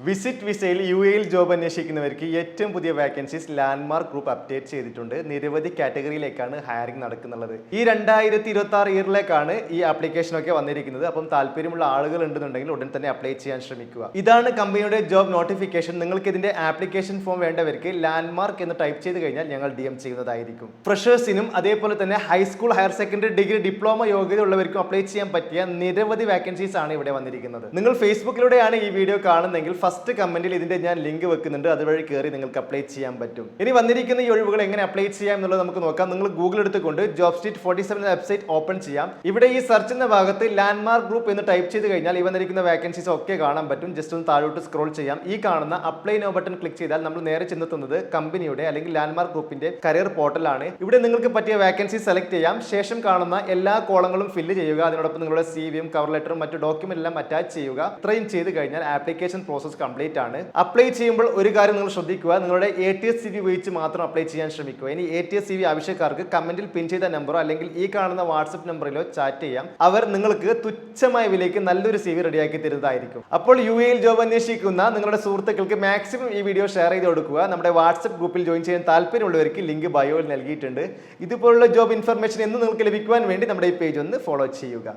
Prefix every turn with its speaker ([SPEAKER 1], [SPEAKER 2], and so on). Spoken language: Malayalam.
[SPEAKER 1] വിസിറ്റ് വിസയിൽ UAE ജോബ് അന്വേഷിക്കുന്നവർക്ക് ഏറ്റവും പുതിയ വാക്കൻസീസ് ലാൻഡ്മാർക്ക് ഗ്രൂപ്പ് അപ്ഡേറ്റ് ചെയ്തിട്ടുണ്ട്. നിരവധി കാറ്റഗറിയിലേക്കാണ് ഹയറിംഗ് നടക്കുന്നത്. ഈ 2026 ഇയറിലേക്കാണ് ഈ ആപ്ലിക്കേഷൻ ഒക്കെ വന്നിരിക്കുന്നത്. അപ്പം താല്പര്യമുള്ള ആളുകൾ ഉണ്ടെന്നുണ്ടെങ്കിൽ ഉടൻ തന്നെ അപ്ലൈ ചെയ്യാൻ ശ്രമിക്കുക. ഇതാണ് കമ്പനിയുടെ ജോബ് നോട്ടിഫിക്കേഷൻ. നിങ്ങൾക്ക് ഇതിന്റെ ആപ്ലിക്കേഷൻ ഫോം വേണ്ടവർക്ക് ലാൻഡ്മാർക്ക് എന്ന് ടൈപ്പ് ചെയ്ത് കഴിഞ്ഞാൽ ഞങ്ങൾ DM ചെയ്യുന്നതായിരിക്കും. ഫ്രഷേഴ്സിനും അതേപോലെ തന്നെ high school, higher secondary, degree, diploma യോഗ്യത ഉള്ളവർക്കും അപ്ലൈ ചെയ്യാൻ പറ്റിയ നിരവധി വാക്കൻസീസ് ആണ് ഇവിടെ വന്നിരിക്കുന്നത്. നിങ്ങൾ ഫേസ്ബുക്കിലൂടെയാണ് ഈ വീഡിയോ കാണുന്നതെങ്കിൽ ഫസ്റ്റ് കമന്റിൽ ഇതിന്റെ ഞാൻ ലിങ്ക് വെക്കുന്നുണ്ട്. അതുവഴി കയറി നിങ്ങൾക്ക് അപ്ലൈ ചെയ്യാൻ പറ്റും. ഇനി വന്നിരിക്കുന്ന ഈ ഒഴിവുകൾ എങ്ങനെ അപ്ലൈ ചെയ്യാം എന്നുള്ളത് നമുക്ക് നോക്കാം. നിങ്ങൾ ഗൂഗിൾ എടുത്തുകൊണ്ട് ജോബ് സ്ട്രീറ്റ് 47 വെബ്സൈറ്റ് ഓപ്പൺ ചെയ്യാം. ഇവിടെ ഈ സെർച്ച് എന്ന ഭാഗത്ത് ലാൻഡ്മാർക്ക് ഗ്രൂപ്പ് എന്ന് ടൈപ്പ് ചെയ്ത് കഴിഞ്ഞാൽ ഈ വന്നിരിക്കുന്ന വാക്കൻസീസ് ഒക്കെ കാണാൻ പറ്റും. ജസ്റ്റ് ഒന്ന് താഴോട്ട് സ്ക്രോൾ ചെയ്യാം. ഈ കാണുന്ന അപ്ലൈ നോ ബട്ടൺ ക്ലിക്ക് ചെയ്താൽ നമ്മൾ നേരെ ചെന്നെത്തുന്നത് കമ്പനിയുടെ അല്ലെങ്കിൽ ലാൻഡ്മാർക്ക് ഗ്രൂപ്പിന്റെ കരിയർ പോർട്ടലാണ്. ഇവിടെ നിങ്ങൾക്ക് പറ്റിയ വാക്കൻസി സെലക്ട് ചെയ്യാം. ശേഷം കാണുന്ന എല്ലാ കോളങ്ങളും ഫില്ല് ചെയ്യുക. അതിനോടൊപ്പം നിങ്ങളുടെ CV-യും കവർ ലെറ്ററും മറ്റു ഡോക്യുമെന്റ് എല്ലാം അറ്റാച്ച് ചെയ്യുക. ഇത്രയും ചെയ്ത് കഴിഞ്ഞാൽ ആപ്ലിക്കേഷൻ പ്രോസസ് കംപ്ലീറ്റ് ആണ്. അപ്ലൈ ചെയ്യുമ്പോൾ ഒരു കാര്യം നിങ്ങൾ ശ്രദ്ധിക്കുക, നിങ്ങളുടെ ATS CV ഉപയോഗിച്ച് മാത്രം അപ്ലൈ ചെയ്യാൻ ശ്രമിക്കുക. ഇനി ATS CV ആവശ്യക്കാർക്ക് കമന്റിൽ പിൻ ചെയ്ത നമ്പറോ അല്ലെങ്കിൽ ഈ കാണുന്ന വാട്സ്ആപ്പ് നമ്പറിലോ ചാറ്റ് ചെയ്യാം. അവർ നിങ്ങൾക്ക് തുച്ഛമായ വിലയ്ക്ക് നല്ലൊരു CV റെഡിയാക്കി തരുന്നതായിരിക്കും. അപ്പോൾ UAE ജോബ് അന്വേഷിക്കുന്ന നിങ്ങളുടെ സുഹൃത്തുക്കൾക്ക് മാക്സിമം ഈ വീഡിയോ ഷെയർ ചെയ്ത് കൊടുക്കുക. നമ്മുടെ വാട്സ്ആപ്പ് ഗ്രൂപ്പിൽ ജോയിൻ ചെയ്യാൻ താല്പര്യമുള്ളവർക്ക് ലിങ്ക് ബയോയിൽ നൽകിയിട്ടുണ്ട്. ഇതുപോലുള്ള ജോബ് ഇൻഫർമേഷൻ എന്ന് നിങ്ങൾക്ക് ലഭിക്കുവാൻ വേണ്ടി നമ്മുടെ ഈ പേജ് ഒന്ന് ഫോളോ ചെയ്യുക.